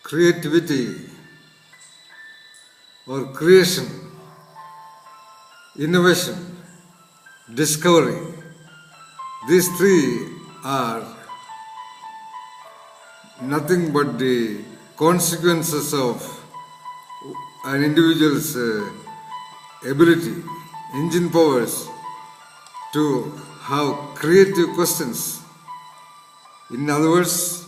creativity or creation, innovation, discovery. These three are nothing but the consequences of an individual's ability, engine powers to have creative questions. In other words,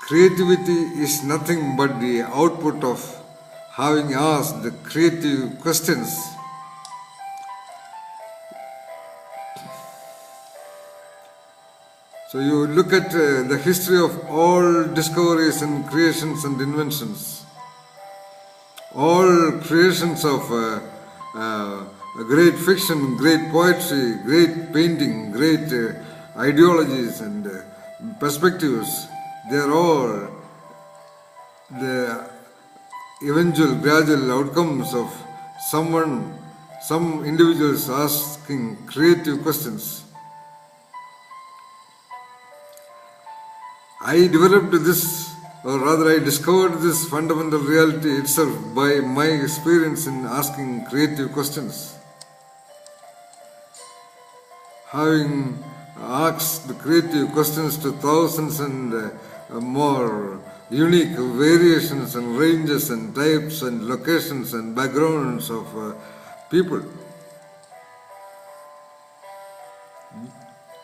creativity is nothing but the output of having asked the creative questions. So you look at the history of all discoveries and creations and inventions, all creations of great fiction, great poetry, great painting, great ideologies and perspectives, they are all the eventual gradual outcomes of some individuals asking creative questions. I developed this, or rather I discovered this fundamental reality itself by my experience in asking creative questions. Having asked the creative questions to thousands and more unique variations and ranges and types and locations and backgrounds of people.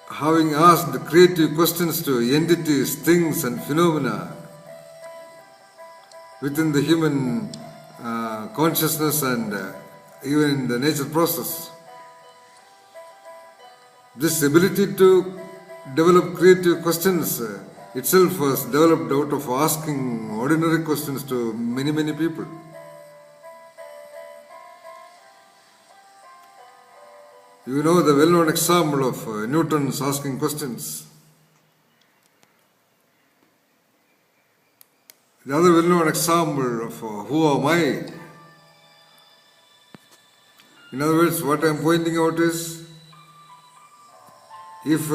Having asked the creative questions to entities, things and phenomena within the human consciousness and even in the nature process. This ability to develop creative questions itself was developed out of asking ordinary questions to many people. You know the well-known example of Newton's asking questions. The other well-known example of who am I? In other words, what I am pointing out is, if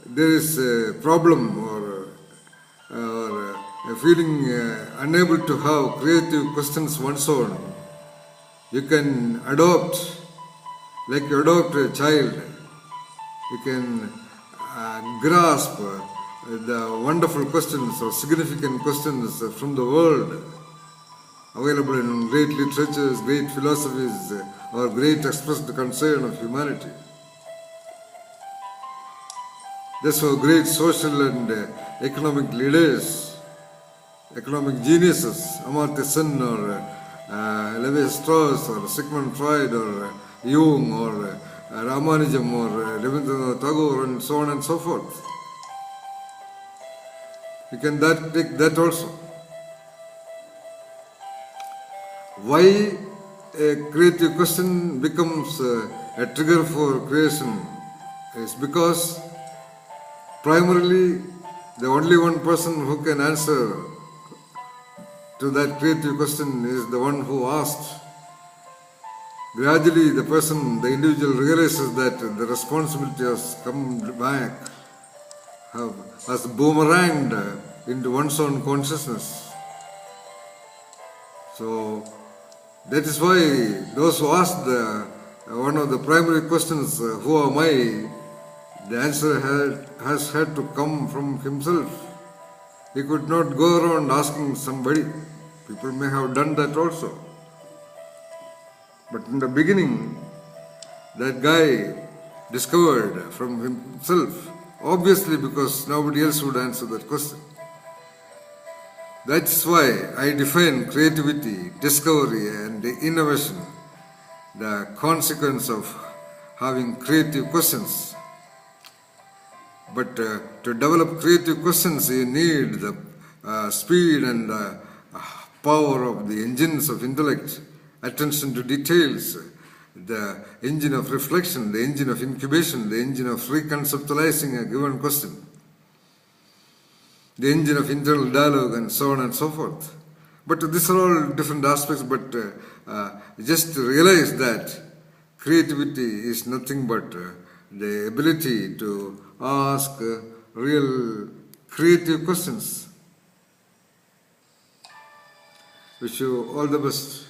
there is a problem or a feeling unable to have creative questions one's own, you can adopt, like you adopt a child, you can grasp the wonderful questions or significant questions from the world available in great literatures, great philosophies, or great expressed concern of humanity. That's how great social and economic leaders, economic geniuses, Amartya Sen or Levi Strauss or Sigmund Freud or Jung or Ramanujan or Rabindranath Tagore and so on and so forth. You can take that also. Why a creative question becomes a trigger for creation is because primarily the only one person who can answer to that creative question is the one who asked. Gradually the individual realizes that the responsibility has come back, has boomeranged into one's own consciousness. So that is why those who asked one of the primary questions, who am I, the answer has had to come from himself. He could not go around asking somebody. People may have done that also. But in the beginning, that guy discovered from himself, obviously because nobody else would answer that question. That's why I define creativity, discovery and innovation, the consequence of having creative questions. But to develop creative questions, you need the speed and the power of the engines of intellect, attention to details, the engine of reflection, the engine of incubation, the engine of reconceptualizing a given question, the engine of internal dialogue and so on and so forth. But these are all different aspects, but just realize that creativity is nothing but the ability to ask real creative questions. Wish you all the best.